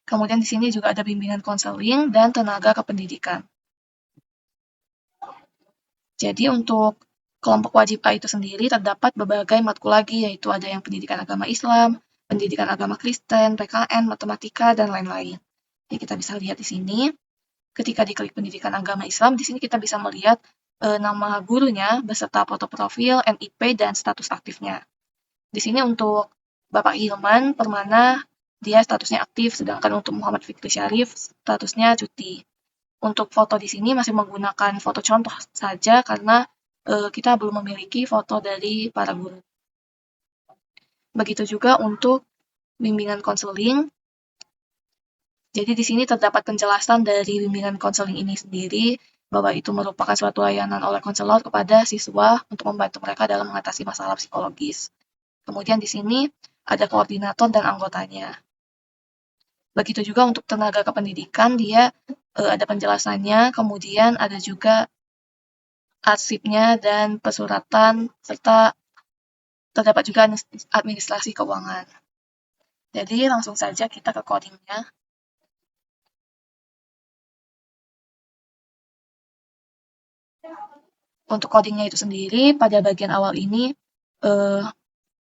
Kemudian di sini juga ada bimbingan konseling dan tenaga kependidikan. Jadi untuk kelompok wajib A itu sendiri terdapat berbagai matkul lagi, yaitu ada yang pendidikan agama Islam, pendidikan agama Kristen, PKN, matematika, dan lain-lain. Jadi kita bisa lihat di sini, ketika diklik pendidikan agama Islam, di sini kita bisa melihat nama gurunya beserta foto profil, NIP, dan status aktifnya. Di sini untuk Bapak Hilman Permana, dia statusnya aktif, sedangkan untuk Muhammad Fikri Syarif, statusnya cuti. Untuk foto di sini masih menggunakan foto contoh saja karena kita belum memiliki foto dari para guru. Begitu juga untuk bimbingan konseling. Jadi di sini terdapat penjelasan dari bimbingan konseling ini sendiri bahwa itu merupakan suatu layanan oleh konselor kepada siswa untuk membantu mereka dalam mengatasi masalah psikologis. Kemudian di sini ada koordinator dan anggotanya. Begitu juga untuk tenaga kependidikan, dia ada penjelasannya, kemudian ada juga arsipnya dan pesuratan, serta terdapat juga administrasi keuangan. Jadi langsung saja kita ke codingnya. Untuk codingnya itu sendiri, pada bagian awal ini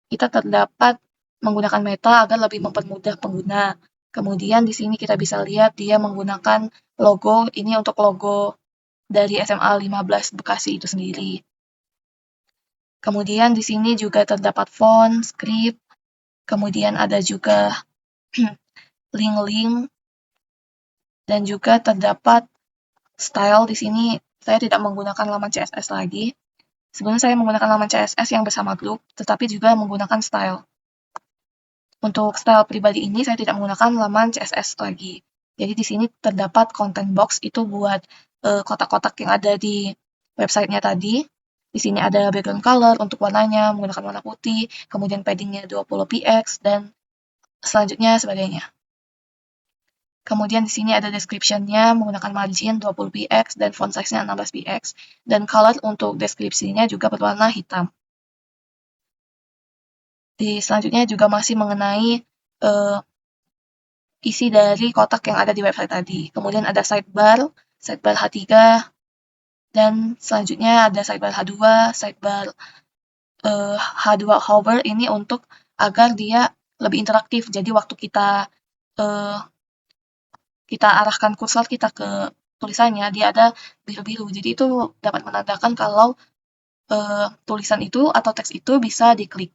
kita terdapat menggunakan meta agar lebih mempermudah pengguna. Kemudian di sini kita bisa lihat dia menggunakan logo, ini untuk logo dari SMA 15 Bekasi itu sendiri. Kemudian di sini juga terdapat font, script, kemudian ada juga link-link, dan juga terdapat style. Di sini saya tidak menggunakan laman CSS lagi. Sebenarnya saya menggunakan laman CSS yang bersama grup, tetapi juga menggunakan style. Untuk style pribadi ini saya tidak menggunakan laman CSS lagi. Jadi di sini terdapat content box, itu buat kotak-kotak yang ada di websitenya tadi. Di sini ada background color untuk warnanya, menggunakan warna putih, kemudian paddingnya 20 px, dan selanjutnya sebagainya. Kemudian di sini ada description-nya menggunakan margin 20 px dan font size-nya 16 px, dan color untuk deskripsinya juga berwarna hitam. Di selanjutnya juga masih mengenai isi dari kotak yang ada di website tadi. Kemudian ada sidebar H3, dan selanjutnya ada sidebar H2, sidebar H2 hover, ini untuk agar dia lebih interaktif. Jadi waktu kita arahkan kursor kita ke tulisannya, dia ada biru-biru. Jadi itu dapat menandakan kalau tulisan itu atau teks itu bisa diklik.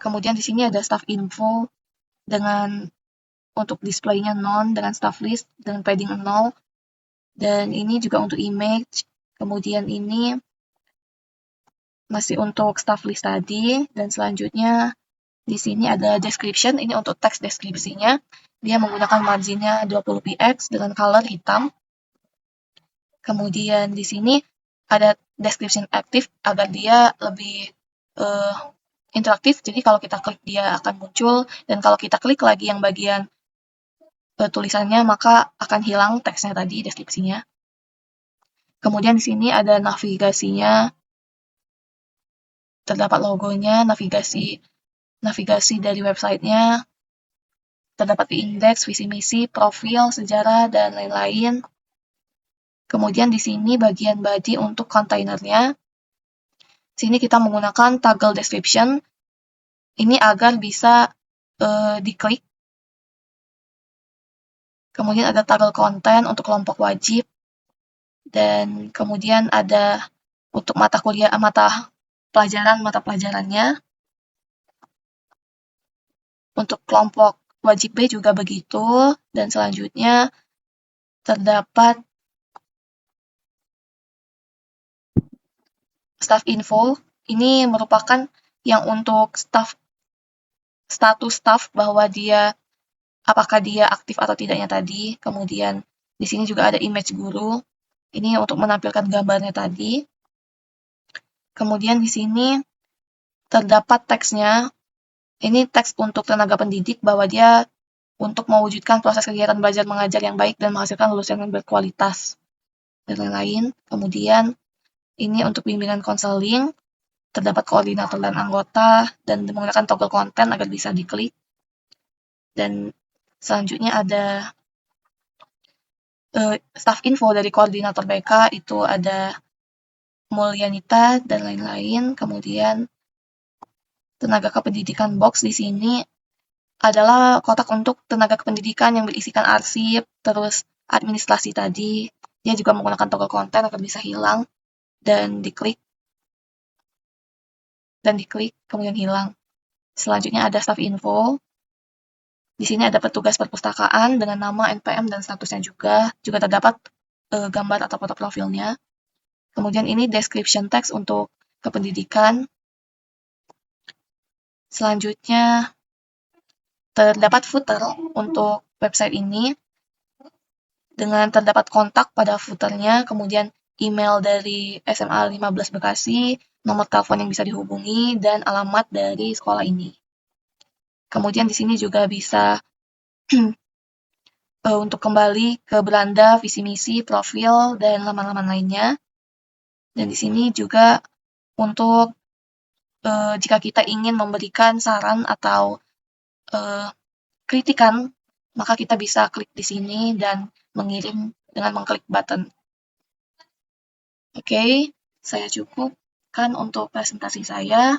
Kemudian di sini ada staff info dengan untuk display-nya none, dengan staff list dengan padding 0, dan ini juga untuk image. Kemudian ini masih untuk staff list tadi, dan selanjutnya di sini ada description, ini untuk teks deskripsinya. Dia menggunakan marginnya 20 px dengan color hitam. Kemudian di sini ada description active agar dia lebih interaktif. Jadi kalau kita klik dia akan muncul, dan kalau kita klik lagi yang bagian tulisannya maka akan hilang teksnya tadi, deskripsinya. Kemudian di sini ada navigasinya, terdapat logonya, navigasi dari websitenya, terdapat di indeks, visi misi, profil, sejarah, dan lain-lain. Kemudian di sini bagian body untuk kontainernya. Sini kita menggunakan toggle description, ini agar bisa diklik. Kemudian ada toggle content untuk kelompok wajib, dan kemudian ada untuk mata pelajarannya. Untuk kelompok wajib B juga begitu, dan selanjutnya terdapat staff info. Ini merupakan yang untuk status staff, bahwa dia apakah dia aktif atau tidaknya tadi. Kemudian di sini juga ada image guru. Ini untuk menampilkan gambarnya tadi. Kemudian di sini terdapat teksnya. Ini teks untuk tenaga pendidik, bahwa dia untuk mewujudkan proses kegiatan belajar mengajar yang baik dan menghasilkan lulusan yang berkualitas, dan lain-lain. Kemudian ini untuk bimbingan konseling, terdapat koordinator dan anggota, dan menggunakan toggle konten agar bisa diklik. Dan selanjutnya ada staff info dari koordinator BK, itu ada Mulyanita dan lain-lain. Kemudian tenaga kependidikan box di sini adalah kotak untuk tenaga kependidikan yang berisikan arsip, terus administrasi tadi. Dia juga menggunakan toggle konten agar bisa hilang dan diklik, kemudian hilang. Selanjutnya ada staff info. Di sini ada petugas perpustakaan dengan nama, NPM, dan statusnya juga. Juga terdapat gambar atau foto profilnya. Kemudian ini description text untuk kependidikan. Selanjutnya terdapat footer untuk website ini dengan terdapat kontak pada footernya, kemudian email dari SMA 15 Bekasi, nomor telepon yang bisa dihubungi, dan alamat dari sekolah ini. Kemudian di sini juga bisa untuk kembali ke beranda, visi misi, profil, dan laman-laman lainnya. Dan di sini juga untuk jika kita ingin memberikan saran atau kritikan, maka kita bisa klik di sini dan mengirim dengan mengklik button. Oke, saya cukupkan untuk presentasi saya.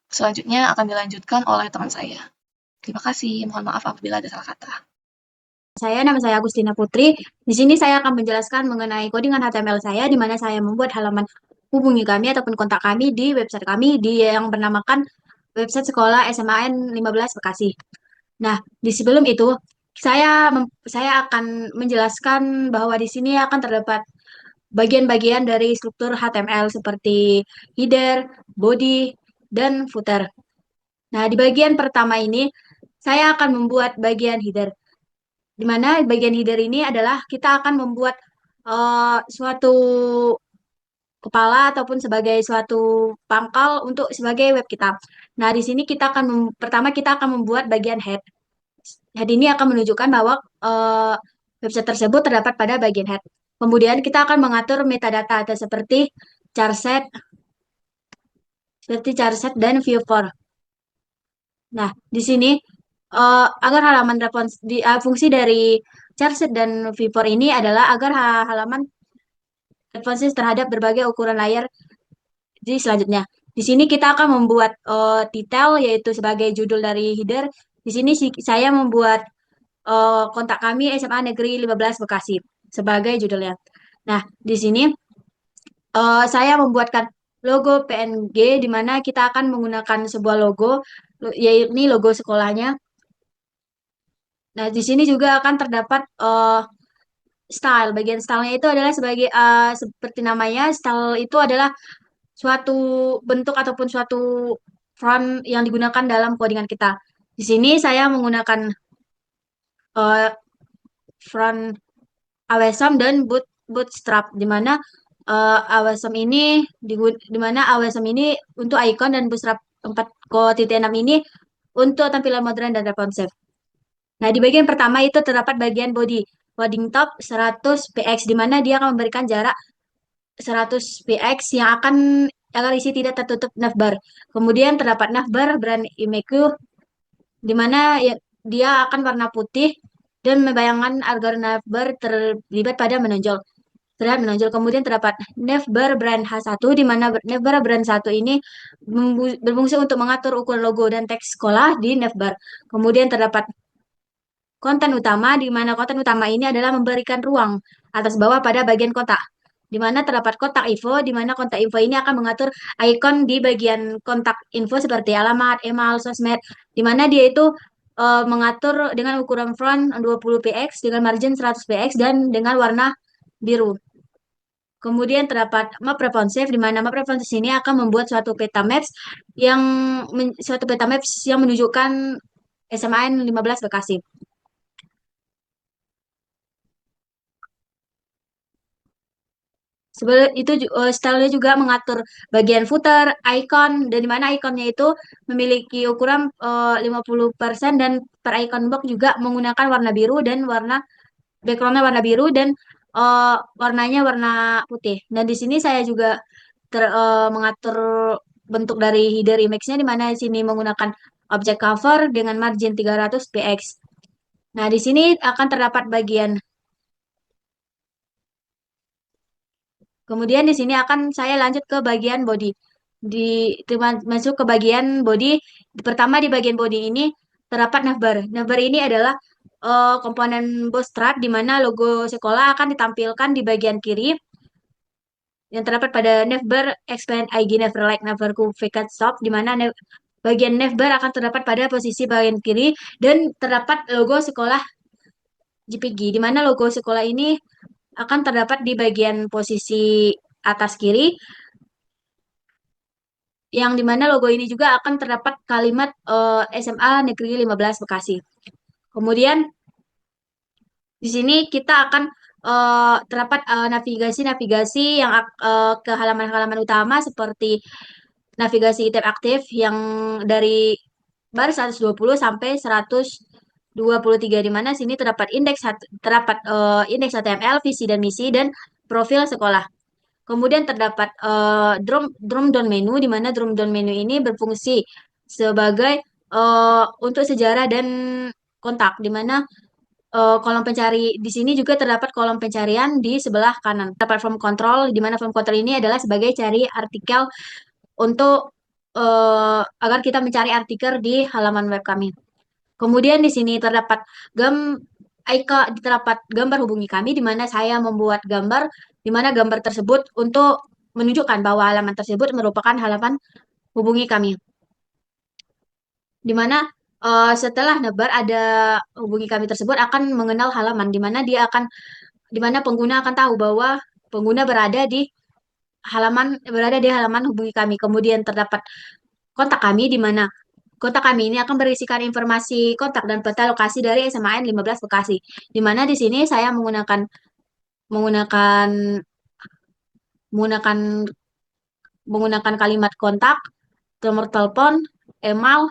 Selanjutnya akan dilanjutkan oleh teman saya. Terima kasih. Mohon maaf apabila ada salah kata. Nama saya Agustina Putri. Di sini saya akan menjelaskan mengenai codingan HTML saya, di mana saya membuat halaman hubungi kami ataupun kontak kami di website kami yang bernamakan website sekolah SMAN 15 Bekasi. Nah, di sebelum itu saya akan menjelaskan bahwa di sini akan terdapat bagian-bagian dari struktur HTML seperti header, body, dan footer. Nah, di bagian pertama ini saya akan membuat bagian header, di mana bagian header ini adalah kita akan membuat suatu kepala ataupun sebagai suatu pangkal untuk sebagai web kita. Nah, di sini pertama kita akan membuat bagian head. Head ini akan menunjukkan bahwa website tersebut terdapat pada bagian head. Kemudian kita akan mengatur metadata atau seperti char set dan view-for. Nah, di sini agar halaman fungsi dari char set dan view-for ini adalah agar halaman responsive terhadap berbagai ukuran layar di selanjutnya. Di sini kita akan membuat detail yaitu sebagai judul dari header. Di sini saya membuat kontak kami SMA Negeri 15 Bekasi sebagai judulnya. Nah, di sini saya membuatkan logo PNG di mana kita akan menggunakan sebuah logo, yaitu logo sekolahnya. Nah, di sini juga akan terdapat style. Bagian stylenya itu adalah sebagai seperti namanya, style itu adalah suatu bentuk ataupun suatu font yang digunakan dalam codingan kita. Di sini saya menggunakan front Awesome dan Bootstrap, di mana Awesome ini untuk icon dan Bootstrap 4.6 ini untuk tampilan modern dan responsive. Nah, di bagian pertama itu terdapat bagian body, loading top 100 px, di mana dia akan memberikan jarak 100 px yang akan agar isi tidak tertutup navbar. Kemudian terdapat navbar brand Imeku, di mana dia akan warna putih dan membayangkan agar navbar terlibat pada terlihat menonjol. Kemudian terdapat navbar brand H1, di mana navbar brand 1 ini berfungsi untuk mengatur ukuran logo dan teks sekolah di navbar. Kemudian terdapat konten utama, di mana konten utama ini adalah memberikan ruang atas bawah pada bagian kotak, di mana terdapat kotak info, di mana kotak info ini akan mengatur icon di bagian kontak info seperti alamat, email, sosmed, di mana dia itu mengatur dengan ukuran font 20 px dengan margin 100 px dan dengan warna biru. Kemudian terdapat map responsive, di mana map responsive ini akan membuat suatu peta maps yang menunjukkan SMAN 15 Bekasi. Sebelum itu stylenya juga mengatur bagian footer, icon, dan di mana ikonnya itu memiliki ukuran 50% dan per icon box juga menggunakan warna biru dan backgroundnya warna biru dan warnanya warna putih. Dan di sini saya juga mengatur bentuk dari header image-nya, di mana di sini menggunakan objek cover dengan margin 300 px. Nah, di sini akan terdapat bagian. Kemudian di sini akan saya lanjut ke bagian body. Masuk ke bagian body. Pertama di bagian body ini terdapat navbar. Navbar ini adalah komponen Bootstrap, di mana logo sekolah akan ditampilkan di bagian kiri yang terdapat pada navbar expand IG never like never ku vacant stop, di mana bagian navbar akan terdapat pada posisi bagian kiri dan terdapat logo sekolah JPG, di mana logo sekolah ini akan terdapat di bagian posisi atas kiri, yang dimana logo ini juga akan terdapat kalimat SMA Negeri 15 Bekasi. Kemudian di sini kita akan terdapat navigasi-navigasi yang ke halaman-halaman utama seperti navigasi tab aktif yang dari bar 120 sampai 123, di mana sini terdapat indeks HTML, visi dan misi, dan profil sekolah. Kemudian terdapat drum down menu, di mana drum down menu ini berfungsi sebagai untuk sejarah dan kontak, di mana kolom pencari di sini juga terdapat kolom pencarian di sebelah kanan. Terdapat form control, di mana form control ini adalah sebagai cari artikel untuk agar kita mencari artikel di halaman web kami. Kemudian di sini terdapat gambar hubungi kami, di mana saya membuat gambar, di mana gambar tersebut untuk menunjukkan bahwa halaman tersebut merupakan halaman hubungi kami. Di mana setelah nebar ada hubungi kami tersebut akan mengenal halaman, di mana pengguna akan tahu bahwa pengguna berada di halaman hubungi kami. Kemudian terdapat kontak kami, di mana kontak kami ini akan berisikan informasi kontak dan peta lokasi dari SMAN 15 Bekasi. Di mana di sini saya menggunakan menggunakan menggunakan kalimat kontak, nomor telepon, email,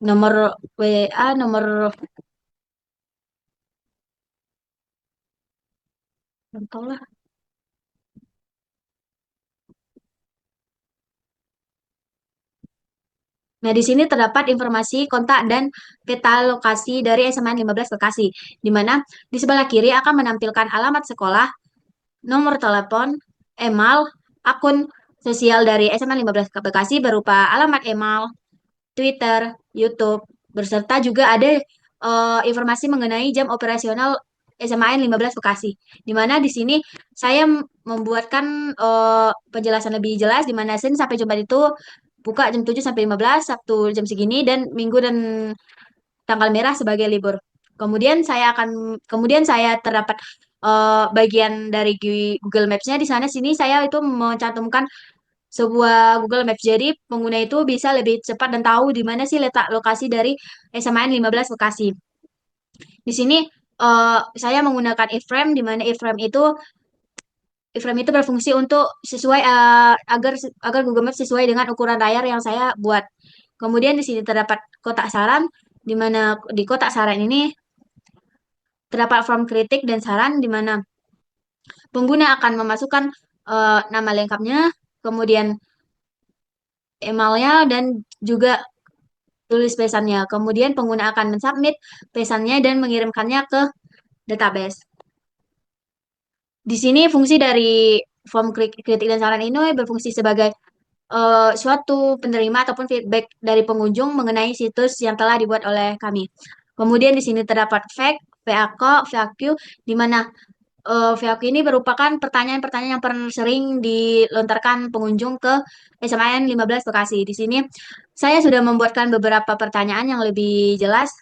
nomor WA, nomor lah. Nah, di sini terdapat informasi kontak dan peta lokasi dari SMAN 15 Bekasi, di mana di sebelah kiri akan menampilkan alamat sekolah, nomor telepon, email, akun sosial dari SMAN 15 Bekasi berupa alamat email, Twitter, YouTube, berserta juga ada informasi mengenai jam operasional SMAN 15 Bekasi. Di mana di sini saya membuatkan penjelasan lebih jelas, di mana Senin sampai Jumat itu buka jam 7 sampai 15, Sabtu jam segini, dan Minggu dan tanggal merah sebagai libur. Kemudian saya terdapat bagian dari Google Maps-nya, di sana sini saya itu mencantumkan sebuah Google Maps. Jadi pengguna itu bisa lebih cepat dan tahu di mana sih letak lokasi dari SMAN 15 Bekasi. Di sini saya menggunakan iframe, di mana iframe itu berfungsi untuk sesuai agar Google Maps sesuai dengan ukuran layar yang saya buat. Kemudian di sini terdapat kotak saran, di mana di kotak saran ini terdapat form kritik dan saran, di mana pengguna akan memasukkan nama lengkapnya, kemudian emailnya, dan juga tulis pesannya. Kemudian pengguna akan mensubmit pesannya dan mengirimkannya ke database. Di sini fungsi dari form kritik dan saran ini berfungsi sebagai suatu penerima ataupun feedback dari pengunjung mengenai situs yang telah dibuat oleh kami. Kemudian di sini terdapat FAQ, di mana FAQ ini merupakan pertanyaan-pertanyaan yang pernah sering dilontarkan pengunjung ke SMAN 15 Bekasi. Di sini saya sudah membuatkan beberapa pertanyaan yang lebih jelas.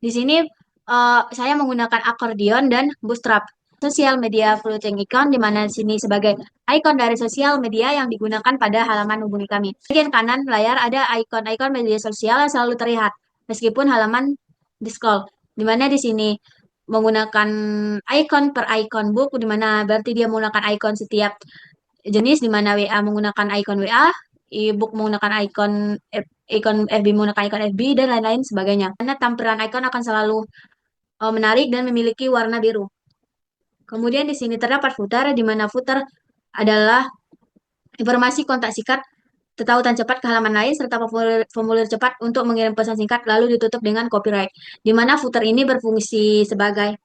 Di sini saya menggunakan akordeon dan bootstrap. Sosial media floating icon, di mana sini sebagai ikon dari sosial media yang digunakan pada halaman hubungi kami. Di bagian kanan layar ada ikon-ikon media sosial yang selalu terlihat meskipun halaman di-scroll. Di mana di sini menggunakan ikon per ikon book, di mana berarti dia menggunakan ikon setiap jenis, di mana WA menggunakan ikon WA, e-book menggunakan ikon FB menggunakan ikon FB, dan lain-lain sebagainya. Karena tampilan ikon akan selalu menarik dan memiliki warna biru. Kemudian di sini terdapat footer, di mana footer adalah informasi kontak singkat tautan cepat ke halaman lain serta formulir cepat untuk mengirim pesan singkat lalu ditutup dengan copyright. Di mana footer ini berfungsi sebagai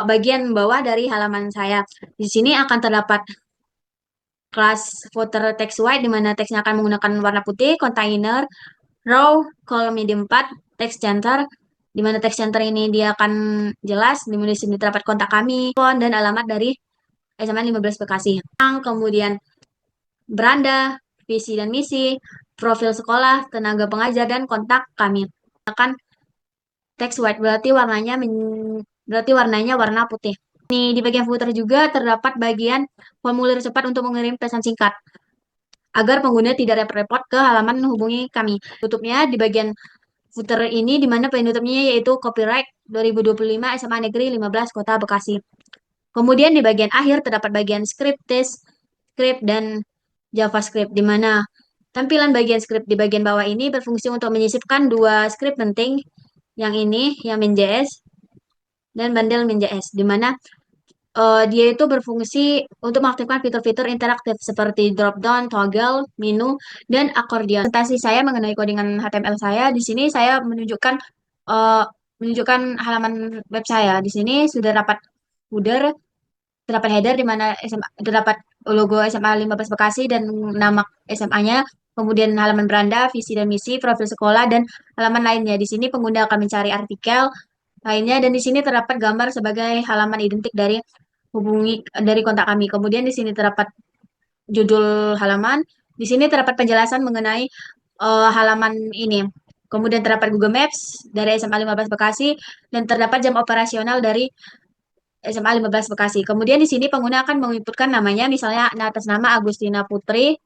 bagian bawah dari halaman saya. Di sini akan terdapat kelas footer text white, di mana teksnya akan menggunakan warna putih, container, row, column medium 4, text center, di mana text center ini dia akan jelas, di mana di sini terdapat kontak kami, phone, dan alamat dari SMAN 15 Bekasi. Kemudian beranda, visi dan misi, profil sekolah, tenaga pengajar, dan kontak kami. Akan text white berarti warnanya warna putih. Di bagian footer juga terdapat bagian formulir cepat untuk mengirim pesan singkat agar pengguna tidak repot-repot ke halaman hubungi kami. Tutupnya di bagian footer ini di mana penutupnya yaitu copyright 2025 SMA Negeri 15 Kota Bekasi. Kemudian di bagian akhir terdapat bagian script, test, script, dan JavaScript di mana tampilan bagian script di bagian bawah ini berfungsi untuk menyisipkan dua script penting, yang ini, yang main.js dan bundle main.js, di mana dia itu berfungsi untuk mengaktifkan fitur-fitur interaktif seperti drop-down, toggle, menu, dan akordeon. Presentasi saya mengenai codingan HTML saya, di sini saya eh, menunjukkan halaman web saya. Di sini sudah dapat footer, terdapat header di mana SMA, terdapat logo SMA 15 Bekasi dan nama SMA-nya, kemudian halaman beranda, visi dan misi, profil sekolah, dan halaman lainnya. Di sini pengguna akan mencari artikel lainnya, dan di sini terdapat gambar sebagai halaman identik dari kontak kami. Kemudian di sini terdapat judul halaman. Di sini terdapat penjelasan mengenai halaman ini. Kemudian terdapat Google Maps dari SMA 15 Bekasi dan terdapat jam operasional dari SMA 15 Bekasi. Kemudian di sini pengguna akan menginputkan namanya, misalnya atas nama Agustina Putri.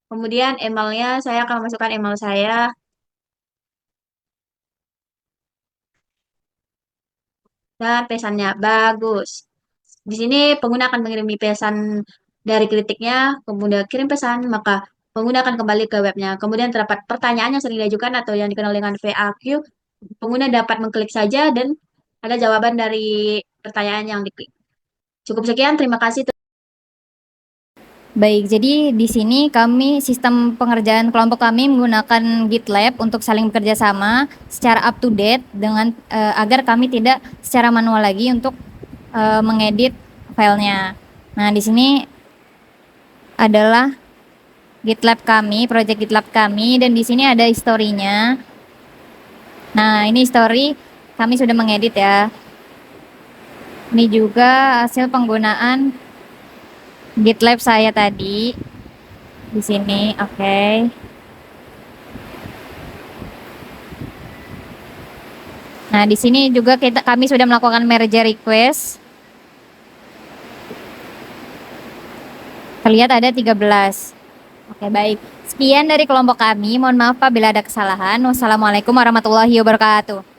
Kemudian emailnya, saya akan masukkan email saya. Dan pesannya bagus. Di sini pengguna akan mengirimi pesan dari kritiknya, kemudian kirim pesan, maka pengguna akan kembali ke webnya. Kemudian terdapat pertanyaan yang sering diajukan atau yang dikenal dengan FAQ. Pengguna dapat mengklik saja dan ada jawaban dari pertanyaan yang diklik. Cukup sekian, terima kasih. Baik, jadi di sini kami sistem pengerjaan kelompok kami menggunakan GitLab untuk saling bekerja sama secara up to date dengan agar kami tidak secara manual lagi untuk mengedit filenya. Nah, di sini adalah GitLab kami, project GitLab kami, dan di sini ada historinya. Nah, ini history kami sudah mengedit ya. Ini juga hasil penggunaan GitLab saya tadi di sini, oke. Nah, di sini juga kami sudah melakukan merge request. Terlihat ada 13. Oke, baik. Sekian dari kelompok kami. Mohon maaf apabila ada kesalahan. Wassalamualaikum warahmatullahi wabarakatuh.